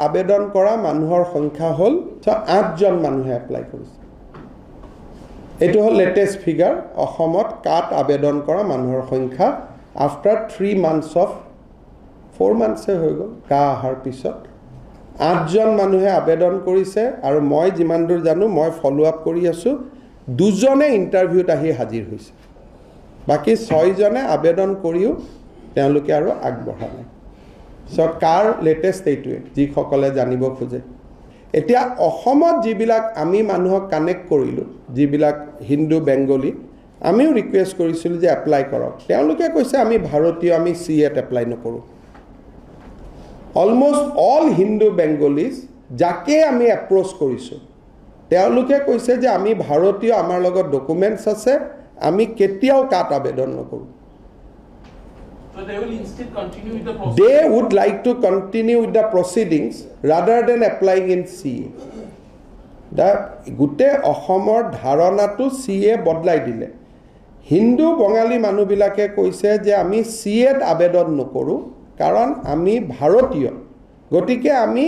আবেদন কৰা মানুহৰ সংখ্যা হ'ল 8জন মানুহে এপ্লাই কৰিছে এটো হ'ল লেটেষ্ট ফিগাৰ অসমত কাট আবেদন কৰা মানুহৰ সংখ্যা আফটাৰ 3 months of 4 months হৈ গ'ল কা আহাৰ পিছত 8জন মানুহে আবেদন কৰিছে আৰু মই যিমান দূৰ জানো মই ফলো আপ কৰি আছো দুজনে ইন্টাৰভিউত আহি হাজিৰ হৈছে বাকি 6জনে আবেদন কৰিও তেওঁলোকে আৰু আগবঢ়া নাই সকাৰ লেটেষ্ট এইটোৱে যি সকলে জানিব খোজে এতিয়া অসমত যিবিলাক আমি মানুহক কানেক্ট কৰিলো যিবিলাক হিন্দু বেংগলী আমিও ৰিকুৱেষ্ট কৰিছিলো যে এপ্লাই কৰক তেওঁলোকে কৈছে আমি ভাৰতীয় আমি সিএট এপ্লাই নকৰো অলমোষ্ট অল হিন্দু বেংগলীজ যাকে আমি এপ্ৰোচ কৰিছো তেওঁলোকে কৈছে যে আমি ভাৰতীয় আমাৰ লগত ডকুমেন্টছ আছে আমি কেতিয়াও কাট আবেদন নকৰো So they will instead continue with the process. They would like to continue with the proceedings rather than applying in CA. The gute অসমৰ ধাৰণাটো CA বদলাই দিলে হিন্দু বঙালী মানুহবিলাকে কৈছে যে আমি CA আবেদন নকৰো কাৰণ আমি ভাৰতীয় গতিকে আমি